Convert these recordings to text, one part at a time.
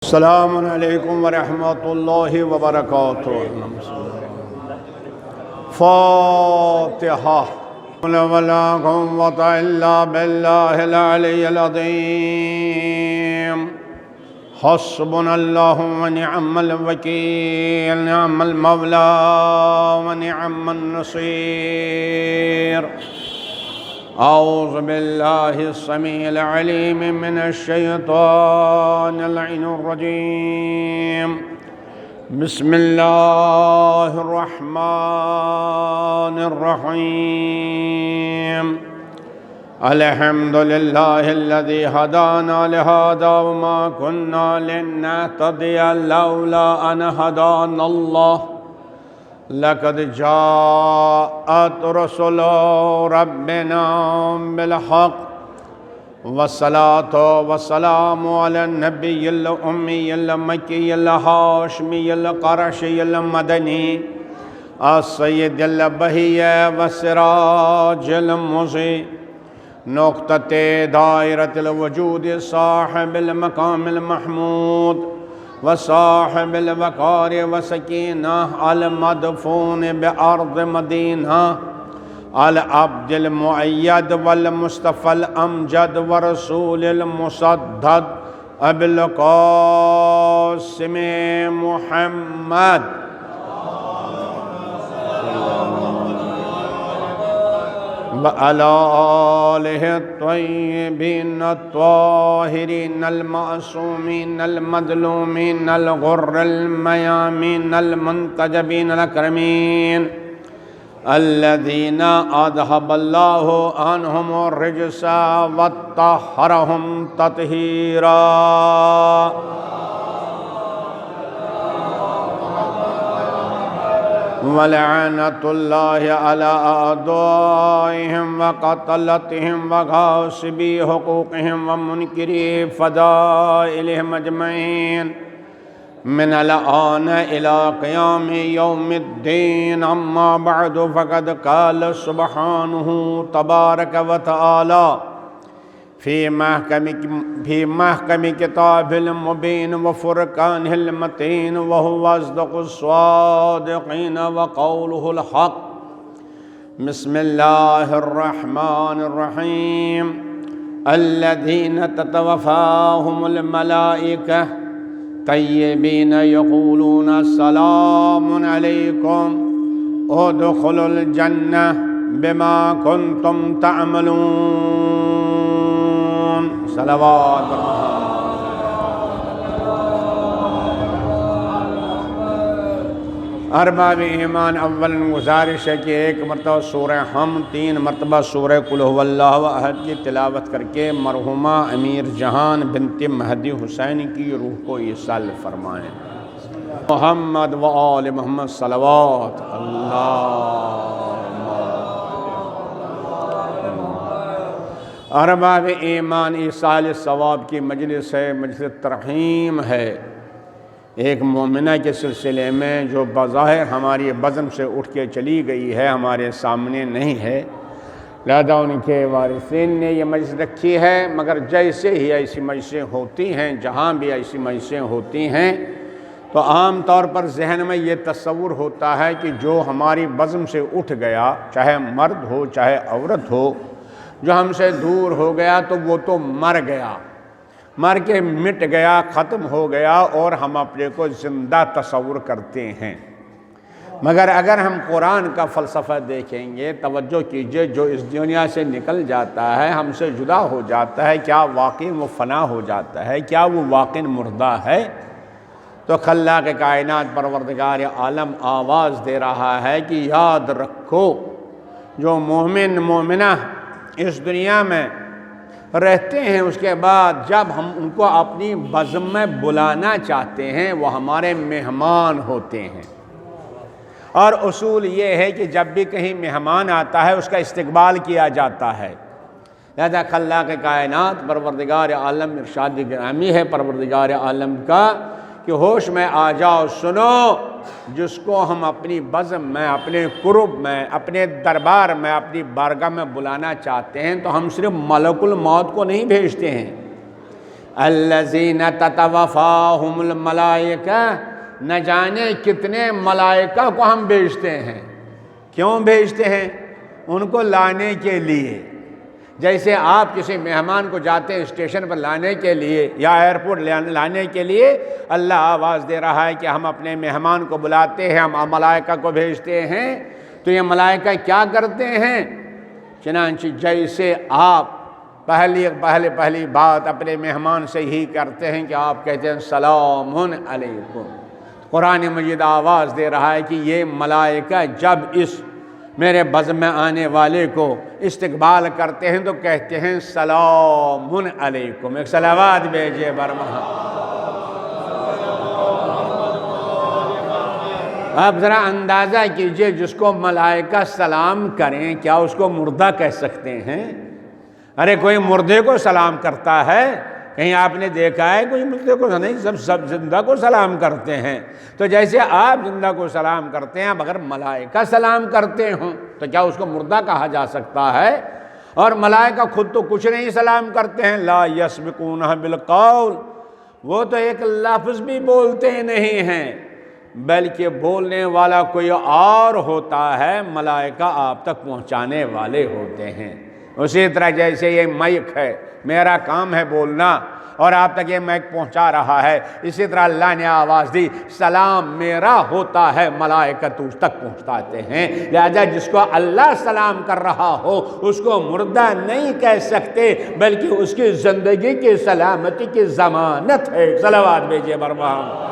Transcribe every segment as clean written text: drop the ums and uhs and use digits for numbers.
السلام علیکم ورحمۃ اللہ وبرکاتہ۔ فاتحہ۔ ولا قوة إلا بالله العلي العظيم۔ حسبنا الله ونعم الوكيل، نعم المولى ونعم النصير۔ أعوذ بالله السميع العليم من الشيطان اللعين الرجيم۔ بسم الله الرحمن الرحيم۔ الحمد لله الذي هدانا لهذا وما كنا لنهتدي لولا أن هدانا الله۔ لقد جاءت رسل ربنا بالحق، والصلاة والسلام على النبي الأمي المكي الهاشمي القرشي المدني السيد البهي والسراج المضيء، نقطة دائرة الوجود، صاحب المقام المحمود وصاحب الوقار وسكينة، المدفون بأرض مدينة، العبد المؤيد والمصطفى الأمجد ورسول المسدد أبي القاسم محمد وعلى آله الطيبين الطاهرين المعصومين المظلومين الغر الميامين المنتجبين الأكرمين، الذين أذهب الله عنهم الرجس وطهرهم تطهيرا۔ ولعنة الله على أعدائهم وقتلتهم وغاصبي حقوقهم ومنكري فضائلهم أجمعين من الآن إلى قيام يوم الدين۔ أما بعد، فقد قال سبحانه تبارك وتعالى في محكم كتاب المبين وفرقانه المتين، وهو أصدق الصادقين وقوله الحق۔ بسم الله الرحمن الرحيم۔ الذين تتوفاهم الملائكة طيبين يقولون سلام عليكم ادخلوا الجنة بما كنتم تعملون۔ صلوات ارباب ایمان، اول گزارش ہے کہ ایک مرتبہ سورہ حمد، 3 مرتبہ سورہ قل هو اللہ احد کی تلاوت کر کے مرحومہ امیر جہان بنت مہدی حسین کی روح کو ایصال فرمائیں۔ محمد و آل محمد صلوات اللہ۔ ارباب ایمان، ایصال ثواب کی مجلس ہے، مجلس ترحیم ہے ایک مومنہ کے سلسلے میں جو بظاہر ہماری بزم سے اٹھ کے چلی گئی ہے، ہمارے سامنے نہیں ہے، لہذا ان کے وارثین نے یہ مجلس رکھی ہے۔ مگر جیسے ہی ایسی مجلسیں ہوتی ہیں، جہاں بھی ایسی مجلسیں ہوتی ہیں، تو عام طور پر ذہن میں یہ تصور ہوتا ہے کہ جو ہماری بزم سے اٹھ گیا، چاہے مرد ہو چاہے عورت ہو، جو ہم سے دور ہو گیا تو وہ تو مر گیا، مر کے مٹ گیا، ختم ہو گیا، اور ہم اپنے کو زندہ تصور کرتے ہیں۔ مگر اگر ہم قرآن کا فلسفہ دیکھیں گے، توجہ کیجئے، جو اس دنیا سے نکل جاتا ہے، ہم سے جدا ہو جاتا ہے، کیا واقعی وہ فنا ہو جاتا ہے؟ کیا وہ واقعی مردہ ہے؟ تو خلاق کائنات پروردگار عالم آواز دے رہا ہے کہ یاد رکھو، جو مومن مومنہ اس دنیا میں رہتے ہیں، اس کے بعد جب ہم ان کو اپنی بزم میں بلانا چاہتے ہیں، وہ ہمارے مہمان ہوتے ہیں۔ اور اصول یہ ہے کہ جب بھی کہیں مہمان آتا ہے، اس کا استقبال کیا جاتا ہے۔ لہذا خلاق کائنات پروردگار عالم ارشاد گرامی ہے پروردگار عالم کا کہ ہوش میں آ جاؤ، سنو، جس کو ہم اپنی بزم میں، اپنے قرب میں، اپنے دربار میں، اپنی بارگاہ میں بلانا چاہتے ہیں، تو ہم صرف ملک الموت کو نہیں بھیجتے ہیں، الذین تتوفاہم الملائکہ، نہ جانے کتنے ملائکہ کو ہم بھیجتے ہیں۔ کیوں بھیجتے ہیں؟ ان کو لانے کے لیے۔ جیسے آپ کسی مہمان کو جاتے ہیں اسٹیشن پر لانے کے لیے یا ایئرپورٹ لانے کے لیے، اللہ آواز دے رہا ہے کہ ہم اپنے مہمان کو بلاتے ہیں، ہم ملائکہ کو بھیجتے ہیں۔ تو یہ ملائکہ کیا کرتے ہیں؟ چنانچہ جیسے آپ پہلی بات اپنے مہمان سے ہی کرتے ہیں کہ آپ کہتے ہیں سلام علیکم۔ قرآن مجید آواز دے رہا ہے کہ یہ ملائکہ جب اس میرے بزم میں آنے والے کو استقبال کرتے ہیں تو کہتے ہیں سلام علیکم۔ ایک صلوات بھیجئے بر محمد۔ آپ ذرا اندازہ کیجئے، جس کو ملائکہ سلام کریں کیا اس کو مردہ کہہ سکتے ہیں؟ ارے کوئی مردے کو سلام کرتا ہے؟ کہیں آپ نے دیکھا ہے کوئی مردے کو؟ نہیں، سب زندہ کو سلام کرتے ہیں۔ تو جیسے آپ زندہ کو سلام کرتے ہیں، اگر ملائکہ سلام کرتے ہوں تو کیا اس کو مردہ کہا جا سکتا ہے؟ اور ملائکہ خود تو کچھ نہیں سلام کرتے ہیں، لا یسبقونہ بالقول، وہ تو ایک لفظ بھی بولتے نہیں ہیں، بلکہ بولنے والا کوئی اور ہوتا ہے، ملائکہ آپ تک پہنچانے والے ہوتے ہیں۔ اسی طرح جیسے یہ مائک ہے، میرا کام ہے بولنا اور آپ تک یہ مائک پہنچا رہا ہے، اسی طرح اللہ نے آواز دی سلام میرا ہوتا ہے، ملائکہ تجھ تک پہنچاتے ہیں۔ لہذا جس کو اللہ سلام کر رہا ہو اس کو مردہ نہیں کہہ سکتے، بلکہ اس کی زندگی کی سلامتی کی ضمانت ہے۔ صلوات بھیجئے بر محمد۔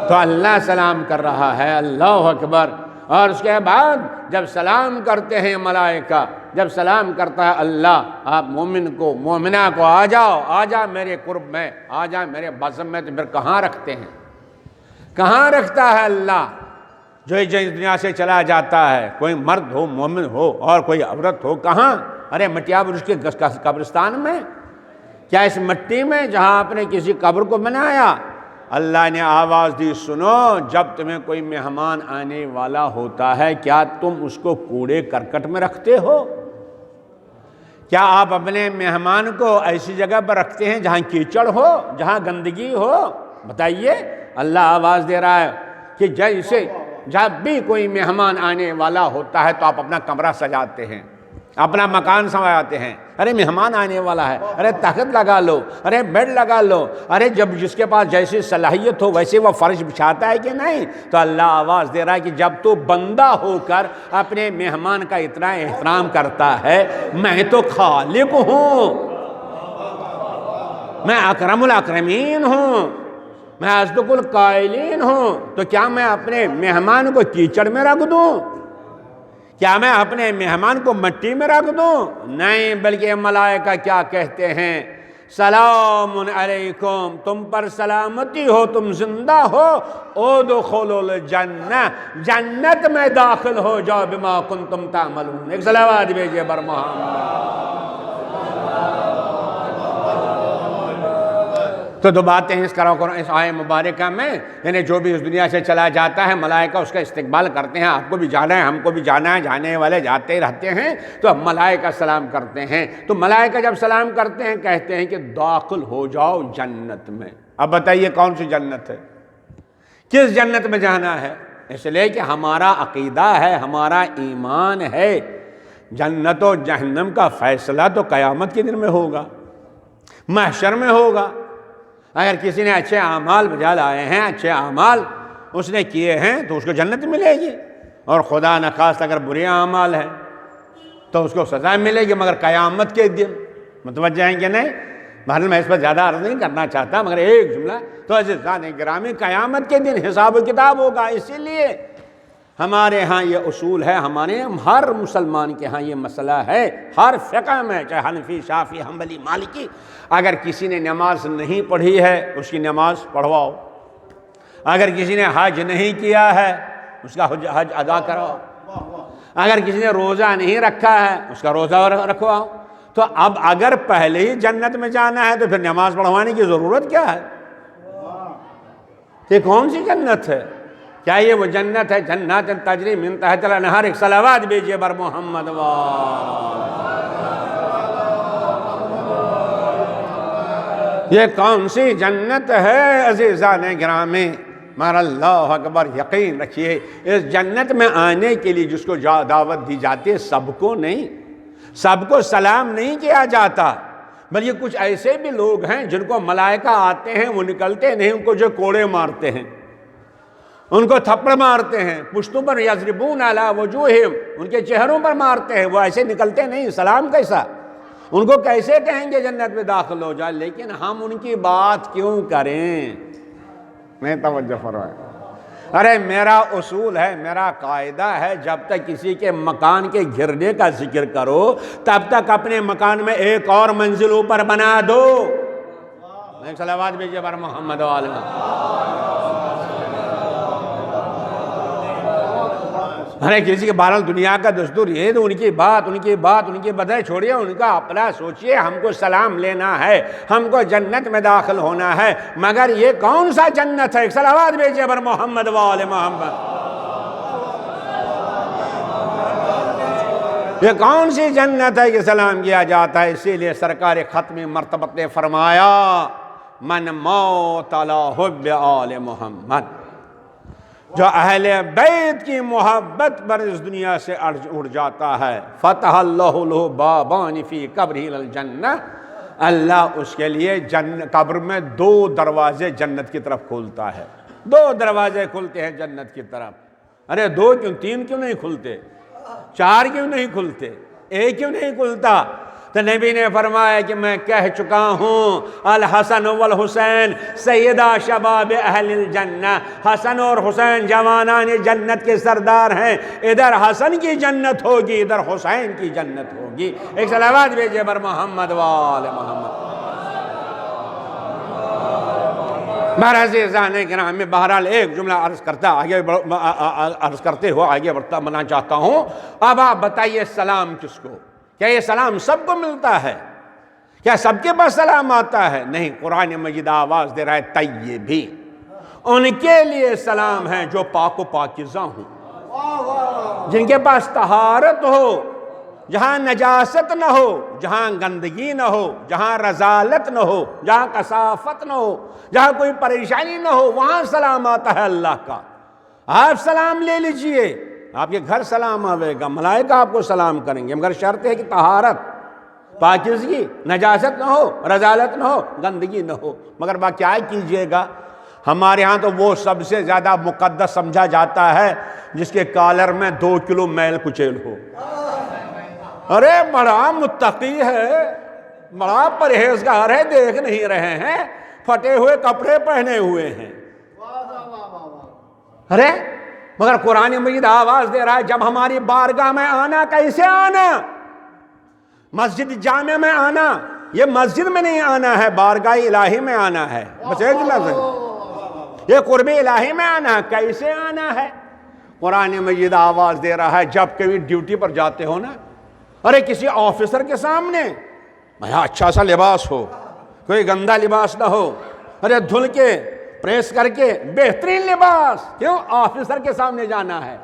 تو اللہ سلام کر رہا ہے، اللہ اکبر۔ اور اس کے بعد جب سلام کرتے ہیں ملائکہ، جب سلام کرتا ہے اللہ، آپ مومن کو مومنہ کو آ جا میرے قرب میں، آ جا میرے بزم میں، تو پھر کہاں رکھتے ہیں؟ کہاں رکھتا ہے اللہ؟ جو اس دنیا سے چلا جاتا ہے، کوئی مرد ہو مومن ہو اور کوئی عورت ہو، کہاں؟ ارے مٹیا برش کے قبرستان میں؟ کیا اس مٹی میں جہاں آپ نے کسی قبر کو بنایا؟ اللہ نے آواز دی سنو، جب تمہیں کوئی مہمان آنے والا ہوتا ہے کیا تم اس کو کوڑے کرکٹ میں رکھتے ہو؟ کیا آپ اپنے مہمان کو ایسی جگہ پر رکھتے ہیں جہاں کیچڑ ہو، جہاں گندگی ہو؟ بتائیے، اللہ آواز دے رہا ہے کہ جیسے جب بھی کوئی مہمان آنے والا ہوتا ہے تو آپ اپنا کمرہ سجاتے ہیں، اپنا مکان سنوارتے ہیں۔ ارے مہمان آنے والا ہے، ارے تخت لگا لو، ارے بیڈ لگا لو، ارے جب جس کے پاس جیسی صلاحیت ہو ویسے وہ فرش بچھاتا ہے کہ نہیں؟ تو اللہ آواز دے رہا ہے کہ جب تو بندہ ہو کر اپنے مہمان کا اتنا احترام کرتا ہے، میں تو خالق ہوں، میں اکرم الاکرمین ہوں، میں اصدق القائلین ہوں، تو کیا میں اپنے مہمان کو کیچڑ میں رکھ دوں؟ کیا میں اپنے مہمان کو مٹی میں رکھ دوں؟ نہیں، بلکہ ملائکہ کیا کہتے ہیں؟ سلام علیکم، تم پر سلامتی ہو، تم زندہ ہو، ادخلوا الجنہ، جنت میں داخل ہو جاؤ، بما کنتم تعملون۔ ایک صلوات بھیجئے بر محمد۔ تو دو باتیں اس آیہ مبارکہ میں، یعنی جو بھی اس دنیا سے چلا جاتا ہے ملائکہ اس کا استقبال کرتے ہیں، آپ کو بھی جانا ہے، ہم کو بھی جانا ہے، جانے والے جاتے رہتے ہیں، تو ملائکہ سلام کرتے ہیں۔ تو ملائکہ جب سلام کرتے ہیں کہتے ہیں کہ داخل ہو جاؤ جنت میں۔ اب بتائیے کون سی جنت ہے؟ کس جنت میں جانا ہے؟ اس لیے کہ ہمارا عقیدہ ہے، ہمارا ایمان ہے، جنت و جہنم کا فیصلہ تو قیامت کے دن میں ہوگا، محشر میں ہوگا۔ اگر کسی نے اچھے اعمال بجا لائے ہیں، اچھے اعمال اس نے کیے ہیں تو اس کو جنت ملے گی، اور خدا نخواست اگر برے اعمال ہیں تو اس کو سزا ملے گی، مگر قیامت کے دن۔ متوجہ ہیں کہ نہیں؟ بہرحال میں اس پر زیادہ عرض نہیں کرنا چاہتا، مگر ایک جملہ تو عزیزان گرامی، قیامت کے دن حساب و کتاب ہوگا۔ اسی لیے ہمارے ہاں یہ اصول ہے، ہمارے ہر مسلمان کے ہاں یہ مسئلہ ہے، ہر فقہ میں، چاہے حنفی، شافعی، حنبلی، مالکی، اگر کسی نے نماز نہیں پڑھی ہے اس کی نماز پڑھواؤ، اگر کسی نے حج نہیں کیا ہے اس کا حج ادا کراؤ، اگر کسی نے روزہ نہیں رکھا ہے اس کا روزہ رکھواؤ۔ تو اب اگر پہلے ہی جنت میں جانا ہے تو پھر نماز پڑھوانے کی ضرورت کیا ہے؟ یہ کون سی جنت ہے؟ کیا یہ وہ جنت ہے جنات تجری من تحتها الانہار؟ ایک صلوات بھیجئے بر محمد۔ یہ کون سی جنت ہے عزیزان گرامی؟ مگر اللہ اکبر، یقین رکھیے اس جنت میں آنے کے لیے جس کو دعوت دی جاتی ہے سب کو نہیں، سب کو سلام نہیں کیا جاتا، بلکہ کچھ ایسے بھی لوگ ہیں جن کو ملائکہ آتے ہیں وہ نکلتے نہیں، ان کو جو کوڑے مارتے ہیں، ان کو تھپڑ مارتے ہیں، پشتوں پر یضربون علی وجوہہم، ان کے چہروں پر مارتے ہیں، وہ ایسے نکلتے نہیں، سلام کیسا؟ ان کو کیسے کہیں گے جنت میں داخل ہو جائے؟ لیکن ہم ان کی بات کیوں کریں؟ میں توجہ فرمائیں، ارے میرا اصول ہے، میرا قاعدہ ہے، جب تک کسی کے مکان کے گرنے کا ذکر کرو تب تک اپنے مکان میں ایک اور منزل اوپر بنا دو۔ ایک صلوات بھیجئے بر محمد و آل محمد۔ ارے کسی کے بہرحال دنیا کا دستور یہ تو ان کی بات چھوڑیے، ان کا اپنا سوچئے، ہم کو سلام لینا ہے، ہم کو جنت میں داخل ہونا ہے، مگر یہ کون سا جنت ہے؟ ایک صلوات بھیجئے بر محمد و آل محمد۔ یہ کون سی جنت ہے کہ سلام کیا جاتا ہے؟ اسی لیے سرکار ختم مرتبت نے فرمایا من موت علی حب آل محمد، جو اہل بیت کی محبت پر اس دنیا سے اڑ جاتا ہے، فتح اللہ له بابان فی قبرہ الجنہ، اللہ اس کے لیے قبر میں 2 دروازے جنت کی طرف کھولتا ہے، 2 دروازے کھلتے ہیں جنت کی طرف۔ ارے 2 کیوں، 3 کیوں نہیں کھلتے؟ 4 کیوں نہیں کھلتے؟ 1 کیوں نہیں کھلتا؟ تو نبی نے فرمایا کہ میں کہہ چکا ہوں الحسن والحسین سیدہ شباب اہل الجنہ، حسن اور حسین جوانان جنت کے سردار ہیں، ادھر حسن کی جنت ہوگی، ادھر حسین کی جنت ہوگی۔ ایک صلوات بھیجئے بر محمد و آل محمد۔ عزیزان گرامی، بہرحال ایک جملہ عرض کرتے ہوئے آگے بڑھنا چاہتا ہوں۔ اب آپ بتائیے سلام کس کو؟ کیا یہ سلام سب کو ملتا ہے؟ کیا سب کے پاس سلام آتا ہے؟ نہیں، قرآن مجید آواز دے رہا ہے طیبی، ان کے لیے سلام ہے جو پاک و پاکیزہ ہوں، جن کے پاس طہارت ہو، جہاں نجاست نہ ہو، جہاں گندگی نہ ہو، جہاں رذالت نہ ہو، جہاں کثافت نہ ہو، جہاں کوئی پریشانی نہ ہو، وہاں سلام آتا ہے اللہ کا۔ آپ سلام لے لیجئے، آپ کے گھر سلام آئے گا، ملائکہ آپ کو سلام کریں گے، مگر شرط ہے کہ طہارت، پاکیزگی، نجاست نہ ہو، رذالت نہ ہو، گندگی نہ ہو۔ مگر کیا کیجئے گا، ہمارے ہاں تو وہ سب سے زیادہ مقدس سمجھا جاتا ہے جس کے کالر میں 2 کلو میل کچیل ہو۔ ارے بڑا متقی ہے، بڑا پرہیزگار ہے، دیکھ نہیں رہے ہیں، پھٹے ہوئے کپڑے پہنے ہوئے ہیں۔ ارے مگر قرآن مجید آواز دے رہا ہے جب ہماری بارگاہ میں آنا، کیسے آنا؟ مسجد جامع میں آنا، یہ مسجد میں نہیں آنا ہے، بارگاہ الہی میں آنا ہے، بس ایک لفظ، یہ قرب الہی میں آنا ہے۔ کیسے آنا ہے؟ قرآن مجید آواز دے رہا ہے جب کبھی ڈیوٹی پر جاتے ہو نا، ارے کسی آفیسر کے سامنے اچھا سا لباس ہو، کوئی گندا لباس نہ ہو، ارے دھل کے پریس کر کے بہترین لباس، کیوں؟ آفیسر کے سامنے جانا ہے۔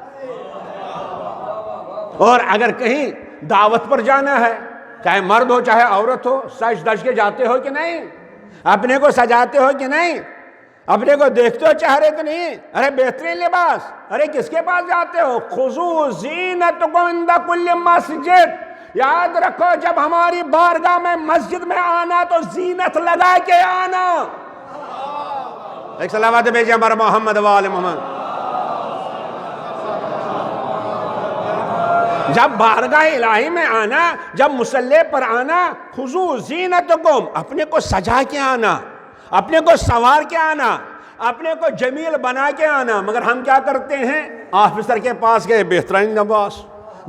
اور اگر کہیں دعوت پر جانا ہے، چاہے مرد ہو چاہے عورت ہو، سج دج کے جاتے ہو کہ نہیں؟ اپنے کو سجاتے ہو کہ نہیں؟ اپنے کو دیکھتے ہو چہرے کہ نہیں؟ ارے بہترین لباس، ارے کس کے پاس جاتے ہو؟ خذوا زینتکم عند کل مسجد، یاد رکھو جب ہماری بارگاہ میں مسجد میں آنا تو زینت لگا کے آنا۔ ایک صلوات بھیجئے بر محمد و آل محمد۔ جب بارگاہ الہی میں آنا، جب مصلی پر آنا، خذوا زینتکم، اپنے کو سجا کے آنا، اپنے کو سنوار کے آنا، اپنے کو جمیل بنا کے آنا۔ مگر ہم کیا کرتے ہیں؟ آفیسر کے پاس گئے بہترین لباس،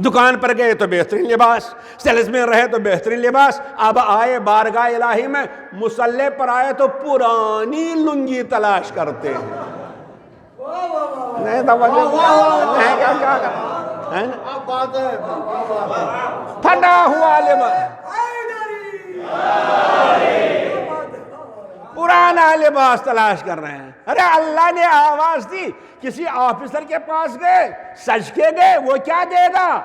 دکان پر گئے تو بہترین لباس، سیلز میں رہے تو بہترین لباس، اب آئے بارگاہ الہی میں، مصلی پر آئے تو پرانی لنگی تلاش کرتے ہیں۔ نہیں توجہ نہیں، کیا پھٹا ہوا لباس، پرانا لباس تلاش کر رہے ہیں۔ ارے اللہ نے آواز دی، کسی آفیسر کے پاس گئے، سج کے گئے، وہ کیا دے گا؟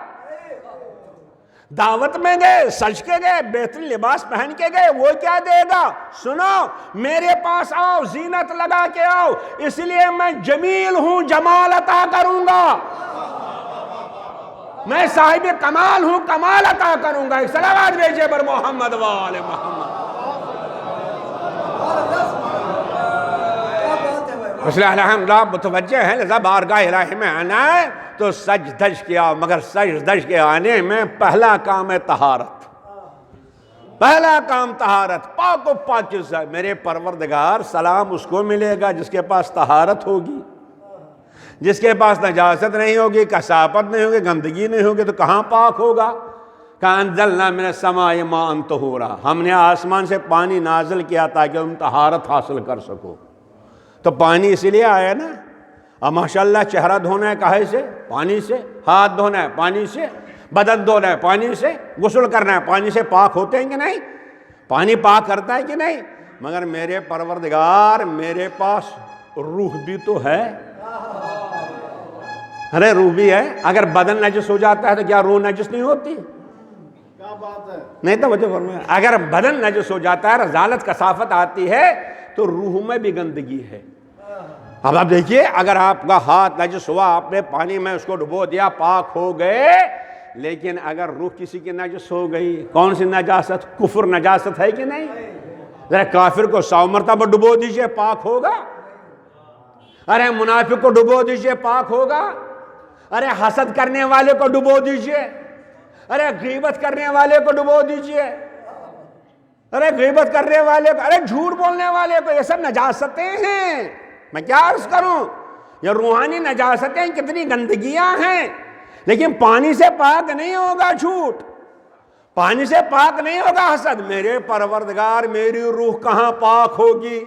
دعوت میں گئے، سج کے گئے، بہترین لباس پہن کے گئے، وہ کیا دے گا؟ سنو، میرے پاس آؤ، زینت لگا کے آؤ، اس لیے میں جمیل ہوں، جمال عطا کروں گا۔ میں صاحب کمال ہوں، کمال عطا کروں گا۔ ایک صلوات بھیجئے بر محمد و آل محمد۔ اس لیے الحمدللہ متوجہ ہیں، لذا بارگاہ الہی میں آنا ہے تو سج دج کیا، مگر سج دج کے آنے میں پہلا کام ہے طہارت۔ پہلا کام طہارت، پاک و پاکیزہ۔ میرے پروردگار سلام اس کو ملے گا جس کے پاس طہارت ہوگی، جس کے پاس نجاست نہیں ہوگی، کثافت نہیں ہوگی، گندگی نہیں ہوگی، تو کہاں پاک ہوگا؟ کَأَنزَلْنَا مِنَ السَّمَاءِ مَاءً طَهُورًا، ہم نے آسمان سے پانی نازل کیا تاکہ تم طہارت حاصل کر سکو۔ تو پانی اس لیے آیا نا۔ اب ماشاءاللہ چہرہ دھونا ہے کہے سے؟ پانی سے۔ ہاتھ دھونا ہے پانی سے۔ بدن دھونا ہے پانی سے۔ غسل کرنا ہے پانی سے۔ پاک ہوتے ہیں کہ نہیں؟ پانی پاک کرتا ہے کہ نہیں؟ مگر میرے پروردگار، میرے پاس روح بھی تو ہے۔ ارے روح بھی ہے۔ اگر بدن نجس ہو جاتا ہے تو کیا روح نجس نہیں ہوتی؟ کیا بات ہے؟ نہیں توجہ فرمائیں۔ اگر بدن نجس ہو جاتا ہے، رذالت کثافت آتی ہے، تو روح میں بھی گندگی ہے۔ اب آپ دیکھیے، اگر آپ کا ہاتھ نجس ہوا، آپ نے پانی میں اس کو ڈبو دیا، پاک ہو گئے، لیکن اگر روح کسی کی نجس ہو گئی، کون سی نجاست؟ کفر نجاست ہے کہ نہیں؟ ذرا کافر کو 100 مرتبہ ڈبو دیجئے، پاک ہوگا؟ ارے منافق کو ڈبو دیجئے، پاک ہوگا؟ ارے حسد کرنے والے کو ڈبو دیجئے، ارے غیبت کرنے والے کو ڈبو دیجئے، ارے غیبت کرنے والے کو، ارے جھوٹ بولنے والے کو، یہ سب نجاستیں ہیں۔ میں کیا عرض کروں؟ یہ روحانی نجاستیں، کتنی گندگیاں ہیں، لیکن پانی سے پاک نہیں ہوگا جھوٹ، پانی سے پاک نہیں ہوگا حسد۔ میرے پروردگار، میری روح کہاں پاک ہوگی؟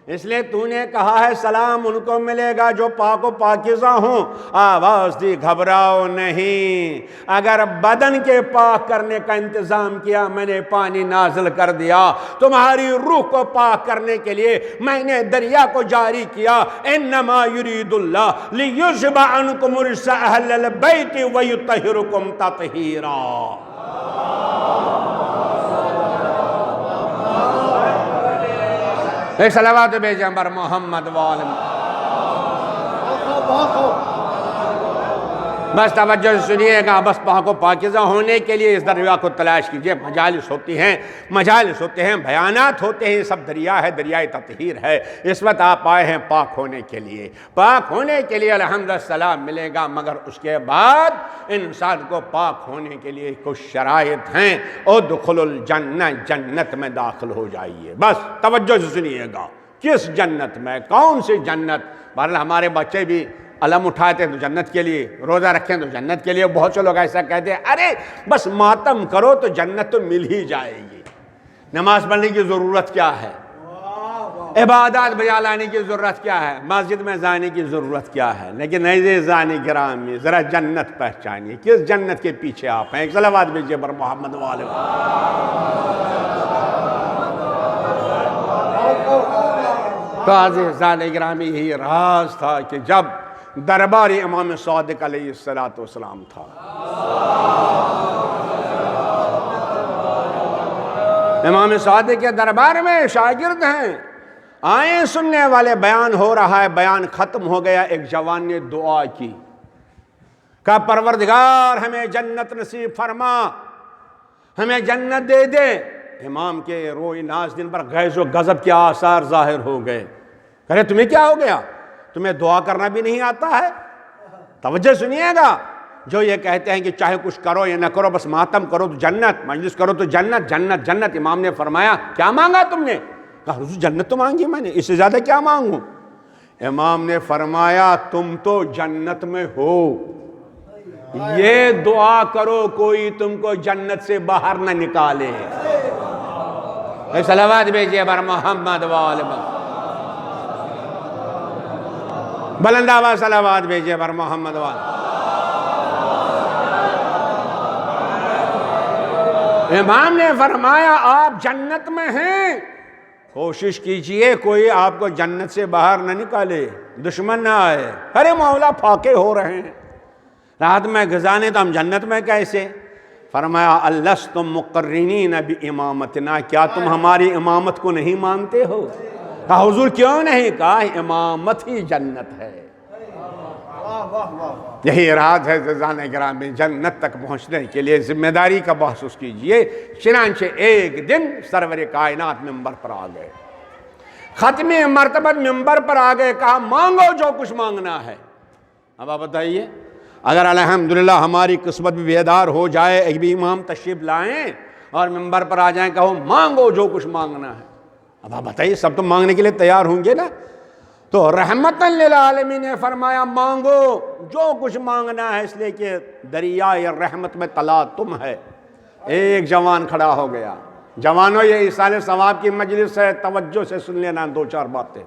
اس لیے تو نے کہا ہے سلام ان کو ملے گا جو پاک و پاکیزہ ہوں۔ آواز دی گھبراؤ نہیں، اگر بدن کے پاک کرنے کا انتظام کیا، میں نے پانی نازل کر دیا۔ تمہاری روح کو پاک کرنے کے لیے میں نے دریا کو جاری کیا۔ انما یرید اللہ لیذھب عنکم الرجس اہل البیت ویطہرکم تطہیرا۔ ایک صلوات بھیجیں بر محمد والم۔ بس توجہ سنیے گا، بس پاک و پاکیزہ ہونے کے لیے اس دریا کو تلاش کیجئے۔ مجالس ہوتی ہیں، مجالس ہوتے ہیں، بیانات ہوتے ہیں، سب دریا ہے، دریائے تطہیر ہے۔ اس وقت آپ آئے ہیں پاک ہونے کے لیے۔ پاک ہونے کے لیے الحمدللہ سلام ملے گا، مگر اس کے بعد انسان کو پاک ہونے کے لیے کچھ شرائط ہیں۔ ادخل الجنہ، جنت میں داخل ہو جائیے۔ بس توجہ سے سنیے گا، کس جنت میں، کون سی جنت؟ بہرحال ہمارے بچے بھی علم اٹھاتے ہیں تو جنت کے لیے، روزہ رکھیں تو جنت کے لیے۔ بہت سے لوگ ایسا کہتے ہیں، ارے بس ماتم کرو تو جنت تو مل ہی جائے گی، نماز پڑھنے کی ضرورت کیا ہے، عبادات بجا لانے کی ضرورت کیا ہے، مسجد میں جانے کی ضرورت کیا ہے؟ لیکن عزیزان گرامی، ذرا جنت پہچانیے، کس جنت کے پیچھے آپ ہیں؟ ایک صلوات بھیجئے بر محمد والے۔ تو عزیزان گرامی، یہی راز تھا کہ جب دربار امام صادق علیہ السلام تھا، امام صادق کے دربار میں شاگرد ہیں، آئیں سننے والے، بیان ہو رہا ہے، بیان ختم ہو گیا، ایک جوان نے دعا کی، کہا پروردگار ہمیں جنت نصیب فرما، ہمیں جنت دے دے۔ امام کے روئے ناز دن پر غیظ و غضب کے آثار ظاہر ہو گئے۔ کہے تمہیں کیا ہو گیا؟ تمہیں دعا کرنا بھی نہیں آتا ہے؟ توجہ سنیے گا، جو یہ کہتے ہیں کہ چاہے کچھ کرو یا نہ کرو، بس ماتم کرو تو جنت، مجلس کرو تو جنت، جنت جنت۔ امام نے فرمایا کیا مانگا تم نے؟ کہا حضور جنت تو مانگی میں نے، اس سے زیادہ کیا مانگوں؟ امام نے فرمایا تم تو جنت میں ہو، یہ دعا کرو کوئی تم کو جنت سے باہر نہ نکالے۔ ایک صلوات بھیجئے بر محمد وآل محمد۔ بلند آواز صلوات بھیجئے بر محمد وآل۔ امام نے فرمایا آپ جنت میں ہیں، کوشش کیجئے کوئی آپ کو جنت سے باہر نہ نکالے، دشمن نہ آئے۔ ارے مولا پھاکے ہو رہے ہیں، رات میں غذا نہیں تو ہم جنت میں کیسے؟ فرمایا الستم مقرنین بامامتنا، کیا تم ہماری امامت کو نہیں مانتے ہو؟ کہا حضور کیوں نہیں؟ کہا امامت ہی جنت ہے۔ یہی راز ہے عزیزان گرامی، جنت تک پہنچنے کے لیے ذمہ داری کا محسوس کیجئے۔ چنانچہ ایک دن سرور کائنات منبر پر آ گئے، ختمی مرتبہ منبر پر آ گئے، کہا مانگو جو کچھ مانگنا ہے۔ اب آپ بتائیے، اگر الحمدللہ ہماری قسمت بھی بیدار ہو جائے، ایک بھی امام تشریف لائیں اور منبر پر آ جائیں، کہو مانگو جو کچھ مانگنا ہے، اب آپ بتائیے سب تو مانگنے کے لیے تیار ہوں گے نا؟ تو رحمتاً للعالمین نے فرمایا مانگو جو کچھ مانگنا ہے، اس لیے کہ دریائے رحمت میں تلا تم ہے۔ ایک جوان کھڑا ہو گیا، جوانوں یہ ایصال ثواب کی مجلس ہے، توجہ سے سن لینا دو چار باتیں۔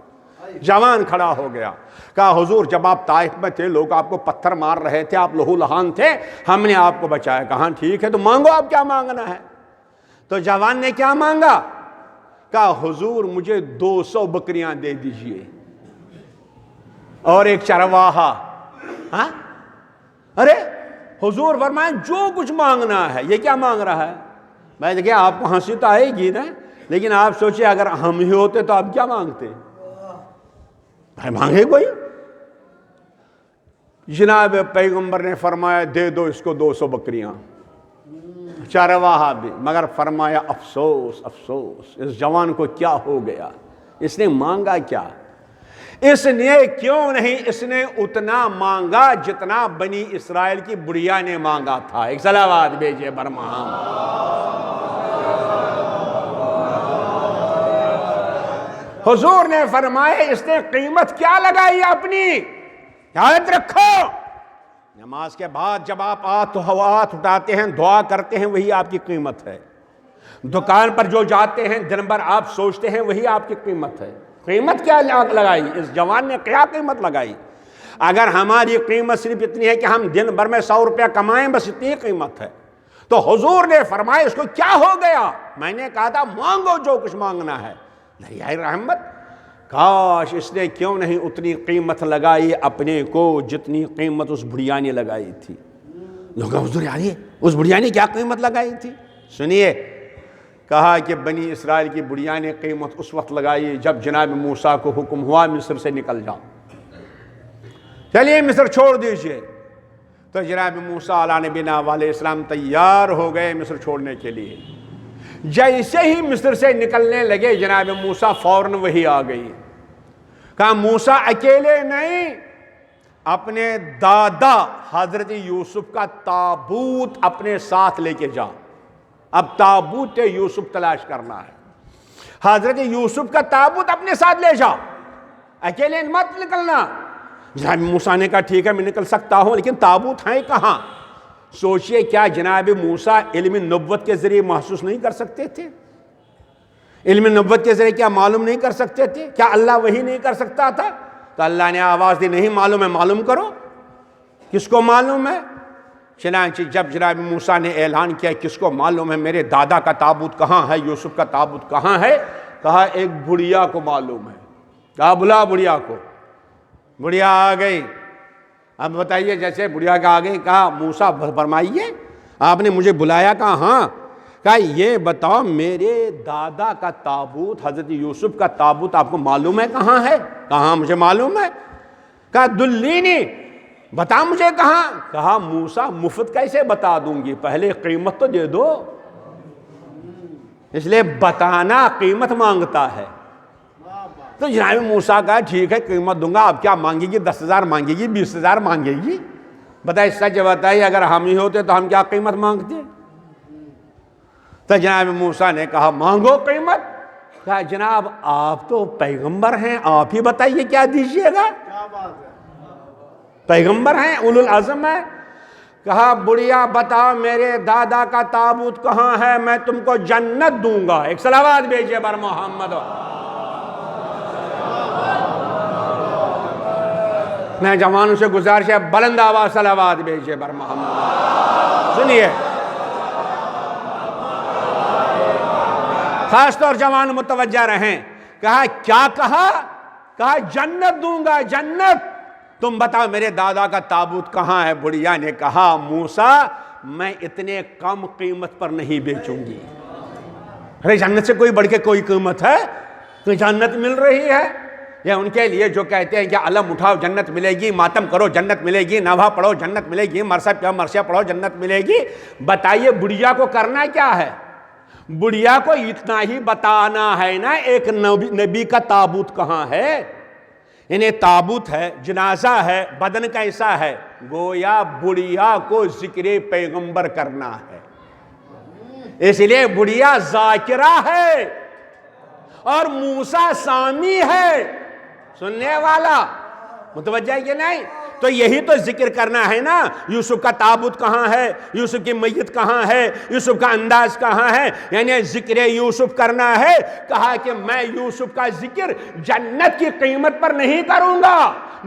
جوان کھڑا ہو گیا، کہا حضور جب آپ طائف میں تھے لوگ آپ کو پتھر مار رہے تھے، آپ لہو لہان تھے، ہم نے آپ کو بچایا۔ کہا ٹھیک ہے تو مانگو آپ کیا مانگنا ہے۔ تو جوان نے کیا مانگا؟ کہا حضور مجھے 200 بکریاں دے دیجئے اور ایک چرواہا۔ ہاں ارے حضور فرمائیں جو کچھ مانگنا ہے۔ یہ کیا مانگ رہا ہے؟ میں دیکھیں آپ کو ہنسی تو آئے گی نا، لیکن آپ سوچیں اگر ہم ہی ہوتے تو آپ کیا مانگتے؟ بھائی مانگے کوئی؟ جناب پیغمبر نے فرمایا دے دو اس کو 200 بکریاں، چرواہا بھی، مگر فرمایا افسوس افسوس اس جوان کو کیا ہو گیا، اس نے مانگا کیا؟ اس نے کیوں نہیں اس نے اتنا مانگا جتنا بنی اسرائیل کی بڑھیا نے مانگا تھا۔ ایک صلوات بھیجئے بر محمد۔ حضور نے فرمایا اس نے قیمت کیا لگائی اپنی؟ یاد رکھو نماز کے بعد جب آپ ہاتھ اٹھاتے ہیں دعا کرتے ہیں وہی آپ کی قیمت ہے، دکان پر جو جاتے ہیں دن بھر آپ سوچتے ہیں وہی آپ کی قیمت ہے۔ قیمت کیا لگائی؟ اس جوان نے کیا قیمت لگائی؟ اگر ہماری قیمت صرف اتنی ہے کہ ہم دن بھر میں 100 روپیہ کمائیں، بس اتنی قیمت ہے، تو حضور نے فرمایا اس کو کیا ہو گیا؟ میں نے کہا تھا مانگو جو کچھ مانگنا ہے۔ دریائے رحمت، کاش اس نے کیوں نہیں اتنی قیمت لگائی اپنے کو جتنی قیمت اس بڑھیا نے لگائی تھی۔ لوگ حضور یعنی اس بڑھیا نے کیا قیمت لگائی تھی؟ سنیے، کہا کہ بنی اسرائیل کی بڑھیا نے قیمت اس وقت لگائی جب جناب موسیٰ کو حکم ہوا مصر سے نکل جاؤ، چلیے مصر چھوڑ دیجئے۔ تو جناب موسیٰ علیہ نبینا علیہ السلام تیار ہو گئے مصر چھوڑنے کے لیے۔ جیسے ہی مصر سے نکلنے لگے جناب موسیٰ فوراً وہی آ گئی۔ کہا موسیٰ اکیلے نہیں، اپنے دادا حضرت یوسف کا تابوت اپنے ساتھ لے کے جا۔ اب تابوت یوسف تلاش کرنا ہے، حضرت یوسف کا تابوت اپنے ساتھ لے جا، اکیلے مت نکلنا۔ جناب موسیٰ نے کہا ٹھیک ہے میں نکل سکتا ہوں، لیکن تابوت ہیں کہاں؟ سوچئے کیا جناب موسیٰ علم نبوت کے ذریعے محسوس نہیں کر سکتے تھے؟ علم نبوت کے ذریعے کیا معلوم نہیں کر سکتے تھے؟ کیا اللہ وہی نہیں کر سکتا تھا؟ تو اللہ نے آواز دی نہیں معلوم ہے، معلوم کرو۔ کس کو معلوم ہے؟ چنانچہ جب جناب موسیٰ نے اعلان کیا کس کو معلوم ہے میرے دادا کا تابوت کہاں ہے، یوسف کا تابوت کہاں ہے؟ کہا ایک بڑھیا کو معلوم ہے۔ کہا بلا بڑھیا کو۔ بڑھیا آ گئی۔ اب بتائیے جیسے بڑھیا کا آ گئی، کہا موسیٰ فرمائیے آپ نے مجھے بلایا؟ کہا ہاں۔ کہا یہ بتاؤ میرے دادا کا تابوت حضرت یوسف کا تابوت آپ کو معلوم ہے کہاں ہے؟ کہاں مجھے معلوم ہے۔ کہا دلینی، بتا مجھے کہاں۔ کہا موسیٰ مفت کیسے بتا دوں گی، پہلے قیمت تو دے دو۔ اس لیے بتانا قیمت مانگتا ہے۔ تو جناب موسیٰ کہا ٹھیک ہے قیمت دوں گا، آپ کیا مانگے گی؟ 10,000 مانگے گی؟ 20,000 مانگے گی؟ بتائیے سچ بتائیے اگر ہم ہی ہوتے تو ہم کیا قیمت مانگتے؟ تو جناب موسیٰ نے کہا مانگو قیمت۔ کہا جناب آپ تو پیغمبر ہیں، آپ ہی بتائیے کیا دیجئے گا؟ پیغمبر ہیں، اولو العزم ہے۔ کہا بڑھیا بتاؤ میرے دادا کا تابوت کہاں ہے، میں تم کو جنت دوں گا۔ ایک صلوات بھیجئے بر محمد۔ میں جوانوں سے گزارش ہے بلند آواز صلوات بھیجئے بر محمد۔ سنیے، خاص طور جوان متوجہ رہیں۔ کہا کیا کہا؟ کہا جنت دوں گا، جنت۔ تم بتاؤ میرے دادا کا تابوت کہاں ہے؟ بڑھیا نے کہا موسیٰ میں اتنے کم قیمت پر نہیں بیچوں گی۔ ارے جنت سے کوئی بڑھ کے کوئی قیمت ہے؟ تو جنت مل رہی ہے۔ یا ان کے لیے جو کہتے ہیں کہ علم اٹھاؤ جنت ملے گی، ماتم کرو جنت ملے گی، نوحہ پڑھو جنت ملے گی، مرثیہ پڑھو جنت ملے گی۔ بتائیے بڑھیا کو کرنا کیا ہے؟ بڑھیا کو اتنا ہی بتانا ہے نا ایک نبی کا تابوت کہاں ہے، یعنی تابوت ہے، جنازہ ہے، بدن کیسا ہے، گویا بڑھیا کو ذکر پیغمبر کرنا ہے۔ اس لیے بڑھیا ذاکرہ ہے اور موسیٰ سامی ہے، سننے والا، متوجہ ہے کہ نہیں؟ تو یہی تو ذکر کرنا ہے نا، یوسف کا تابوت کہاں ہے، یوسف کی میت کہاں ہے، یوسف کا انداز کہاں ہے، یعنی ذکر یوسف کرنا ہے۔ کہا کہ میں یوسف کا ذکر جنت کی قیمت پر نہیں کروں گا۔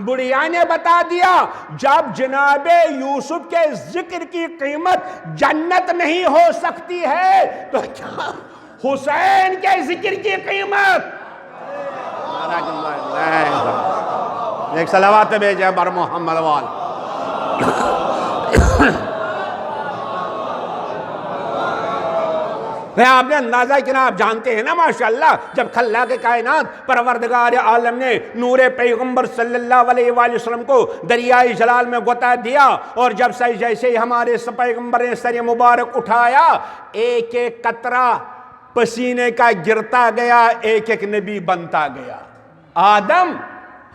بڑھیا نے بتا دیا جب جناب یوسف کے ذکر کی قیمت جنت نہیں ہو سکتی ہے تو کیا حسین کے ذکر کی قیمت؟ ایک صلوات بھیجے بر محمد وال۔ آپ نے اندازہ کیا، آپ جانتے ہیں نا ماشاءاللہ، جب خلاق کائنات پروردگار عالم نے نور پیغمبر صلی اللہ علیہ وآلہ وسلم کو دریائے جلال میں غوطہ دیا، اور جب جیسے ہی ہمارے پیغمبر نے سر مبارک اٹھایا، ایک ایک قطرہ پسینے کا گرتا گیا، ایک ایک نبی بنتا گیا۔ آدم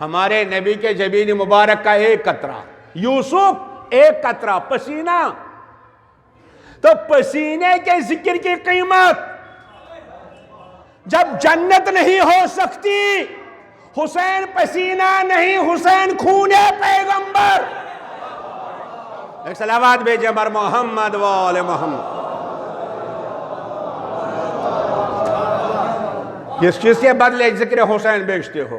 ہمارے نبی کے جبین مبارک کا ایک قطرہ، یوسف ایک قطرہ پسینہ۔ تو پسینے کے ذکر کی قیمت جب جنت نہیں ہو سکتی، حسین پسینہ نہیں، حسین خون پیغمبر۔ ایک صلوات بھیجے بر محمد وآل محمد۔ کس چیز کے بدلے ذکر حسین بیچتے ہو؟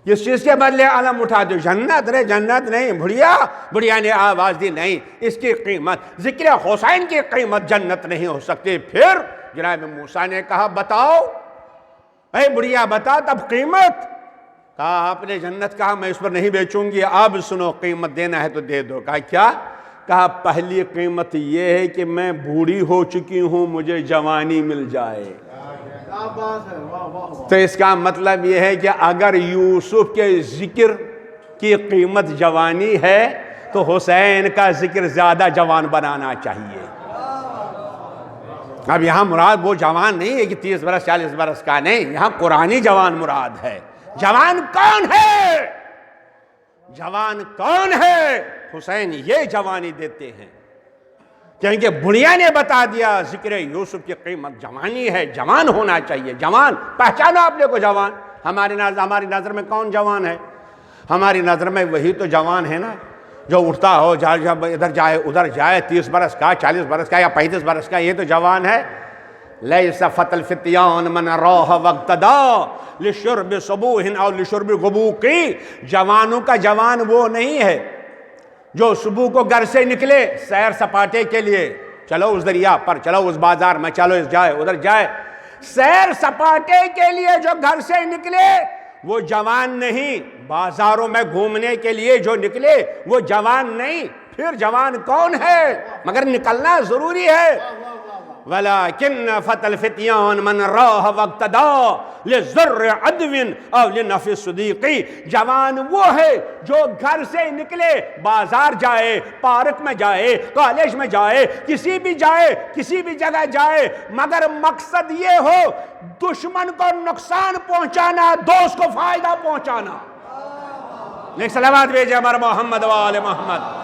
کس چیز کے بدلے علم اٹھا دو؟ جنت رے جنت نہیں، بڑھیا نے آواز دی نہیں، اس کی قیمت، ذکر حسین کی قیمت جنت نہیں ہو سکتی۔ پھر جناب موسیٰ نے کہا بتاؤ، اے بڑھیا بتا تب قیمت۔ کہا آپ نے جنت، کہا میں اس پر نہیں بیچوں گی، اب سنو قیمت دینا ہے تو دے دو۔ کہا کیا؟ کہا پہلی قیمت یہ ہے کہ میں بوڑھی ہو چکی ہوں، مجھے جوانی مل جائے۔ تو اس کا مطلب یہ ہے کہ اگر یوسف کے ذکر کی قیمت جوانی ہے تو حسین کا ذکر زیادہ جوان بنانا چاہیے۔ اب یہاں مراد وہ جوان نہیں ہے کہ 30 برس 40 برس کا نہیں، یہاں قرآنی جوان مراد ہے۔ جوان کون ہے؟ جوان کون ہے؟ حسین یہ جوانی دیتے ہیں، کیونکہ بڑھیا نے بتا دیا ذکر یوسف کی قیمت جوانی ہے، جوان ہونا چاہیے۔ جوان پہچانو اپنے کو جوان۔ ہماری نظر میں کون جوان ہے؟ ہماری نظر میں وہی تو جوان ہے نا جو اٹھتا ہو، جب ادھر جائے ادھر جائے، 30 برس کا 40 برس کا یا 35 برس کا، یہ تو جوان ہے۔ لیس فتى الفتیان من راح واقتدى لشرب صبوح او لشرب غبوق۔ جوانوں کا جوان وہ نہیں ہے جو صبح کو گھر سے نکلے سیر سپاٹے کے لیے، چلو اس دریا پر، چلو اس بازار میں، چلو اس جائے ادھر جائے، سیر سپاٹے کے لیے جو گھر سے نکلے وہ جوان نہیں۔ بازاروں میں گھومنے کے لیے جو نکلے وہ جوان نہیں۔ پھر جوان کون ہے؟ مگر نکلنا ضروری ہے۔ وَلَكِنَّ فَتَى الْفِتْيَانِ مَنْ رَاحَ وَاقْتَدَى لِزُرِّ عَدْوٍ أَوْ لِنَفْعِ الصِّدِيقِ۔ جوان وہ ہے جو گھر سے نکلے، بازار جائے، پارک میں جائے، کالج میں جائے، کسی بھی جگہ جائے، مگر مقصد یہ ہو دشمن کو نقصان پہنچانا، دوست کو فائدہ پہنچانا۔ ایک صلوات بھیجے ہمارے محمد وآل محمد۔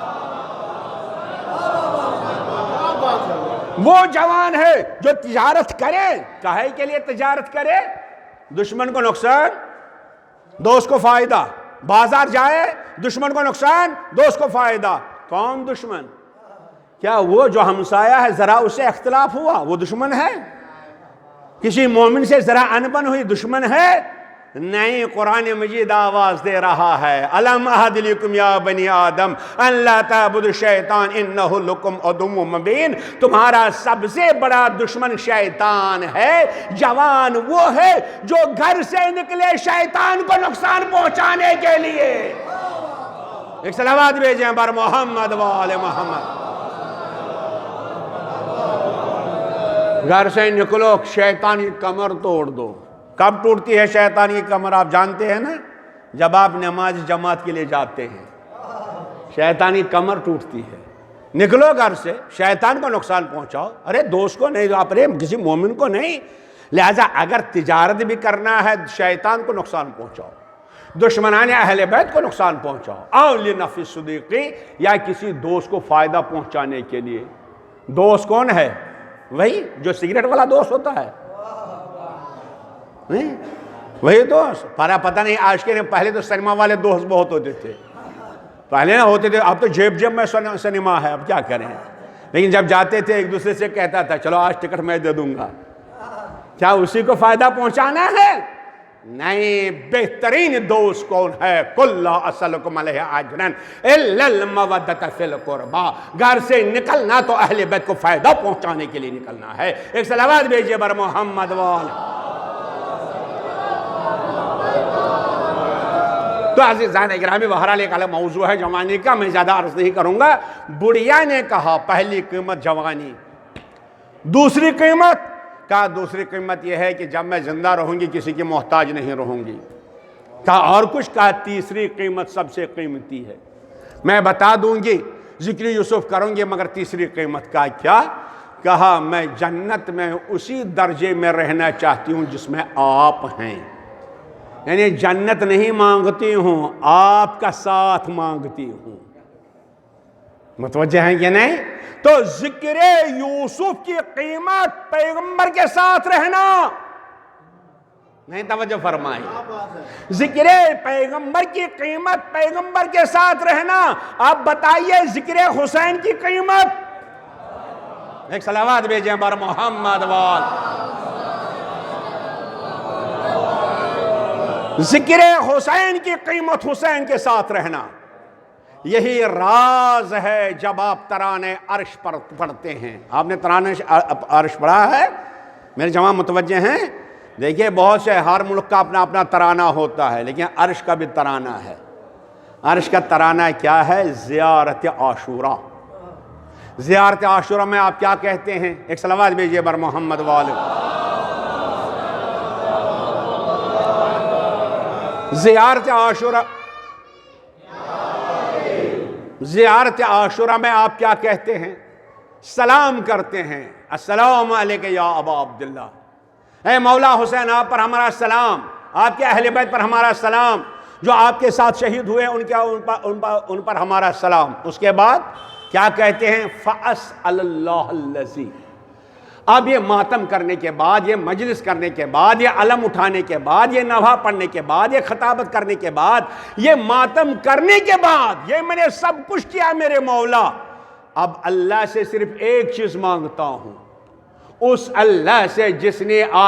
وہ جوان ہے جو تجارت کرے، کاہے کے لیے تجارت کرے؟ دشمن کو نقصان، دوست کو فائدہ۔ بازار جائے، دشمن کو نقصان، دوست کو فائدہ۔ کون دشمن؟ کیا وہ جو ہمسایہ ہے ذرا اس سے اختلاف ہوا وہ دشمن ہے؟ کسی مومن سے ذرا انبن ہوئی دشمن ہے؟ نہیں، قرآن مجید آواز دے رہا ہے، الم اعہد لکم یا بنی آدم ان لا تعبدوا الشیطان انہ لکم عدو مبین۔ تمہارا سب سے بڑا دشمن شیطان ہے۔ جوان وہ ہے جو گھر سے نکلے شیطان کو نقصان پہنچانے کے لیے۔ ایک صلوات بھیجیں بر محمد وآل محمد۔ گھر سے نکلو شیطانی کمر توڑ دو۔ کب ٹوٹتی ہے شیطانی کمر آپ جانتے ہیں نا؟ جب آپ نماز جماعت کے لیے جاتے ہیں شیطانی کمر ٹوٹتی ہے۔ نکلو گھر سے، شیطان کو نقصان پہنچاؤ، ارے دوست کو نہیں، اپنے کسی مومن کو نہیں۔ لہذا اگر تجارت بھی کرنا ہے شیطان کو نقصان پہنچاؤ، دشمنان اہل بیت کو نقصان پہنچاؤ، او لنفع صدیقی، یا کسی دوست کو فائدہ پہنچانے کے لیے۔ دوست کون ہے؟ وہی جو سگریٹ والا دوست ہوتا ہے، وہی دوست۔ پتہ نہیں آج کے پہلے تو سنیما والے دوست بہت ہوتے تھے، پہلے نہ ہوتے تھے، اب تو جیب میں سنیما ہے، اب کیا کریں۔ لیکن جب جاتے تھے ایک دوسرے سے کہتا تھا چلو آج ٹکٹ میں دے دوں گا، کیا اسی کو فائدہ پہنچانا ہے؟ نہیں، بہترین دوست کون ہے؟ قل لا اسألکم علیہ اجرا الا المودۃ فی القربی۔ گھر سے نکلنا تو اہل بیت کو فائدہ پہنچانے کے لیے نکلنا ہے۔ ایک صلوات بھیجئے بر محمد وال۔ تو عزیزان اکرامی، بہرحال ایک الگ موضوع ہے جوانی کا، میں زیادہ عرض نہیں کروں گا۔ بڑھیا نے کہا پہلی قیمت جوانی، دوسری قیمت کہا دوسری قیمت یہ ہے کہ جب میں زندہ رہوں گی کسی کی محتاج نہیں رہوں گی۔ کہا اور کچھ؟ کہا تیسری قیمت سب سے قیمتی ہے، میں بتا دوں گی، ذکر یوسف کروں گی، مگر تیسری قیمت کا کیا؟ کہا میں جنت میں اسی درجے میں رہنا چاہتی ہوں جس میں آپ ہیں، یعنی جنت نہیں مانگتی ہوں، آپ کا ساتھ مانگتی ہوں۔ متوجہ ہیں کہ نہیں؟ تو ذکر یوسف کی قیمت پیغمبر کے ساتھ رہنا، نہیں توجہ فرمائی؟ ذکر پیغمبر کی قیمت پیغمبر کے ساتھ رہنا۔ آپ بتائیے ذکر حسین کی قیمت؟ ایک صلوات بھیجیں بر محمد وال۔ ذکر حسین کی قیمت حسین کے ساتھ رہنا، یہی راز ہے جب آپ ترانے عرش پر پڑھتے ہیں۔ آپ نے ترانے عرش پڑھا ہے؟ میرے جماعت متوجہ ہیں؟ دیکھیے بہت سے ہر ملک کا اپنا اپنا ترانہ ہوتا ہے، لیکن عرش کا بھی ترانہ ہے۔ عرش کا ترانہ کیا ہے؟ زیارت عاشورہ۔ زیارت عاشورہ میں آپ کیا کہتے ہیں؟ ایک صلوات بھیجئے بر محمد والے۔ زیارت عاشورہ، زیارت عاشورہ میں آپ کیا کہتے ہیں؟ سلام کرتے ہیں، السلام علیکہ یا ابا عبداللہ، اے مولا حسین آپ پر ہمارا سلام، آپ کے اہل بیت پر ہمارا سلام، جو آپ کے ساتھ شہید ہوئے ان پر ہمارا سلام۔ اس کے بعد کیا کہتے ہیں؟ فَأَسْأَلَ اللَّهَ الَّذِي۔ اب یہ ماتم کرنے کے بعد، یہ مجلس کرنے کے بعد، یہ علم اٹھانے کے بعد، یہ نوحہ پڑھنے کے بعد، یہ خطابت کرنے کے بعد، یہ ماتم کرنے کے بعد، یہ میں نے سب کچھ کیا میرے مولا، اب اللہ سے صرف ایک چیز مانگتا ہوں، اس اللہ سے جس نے آپ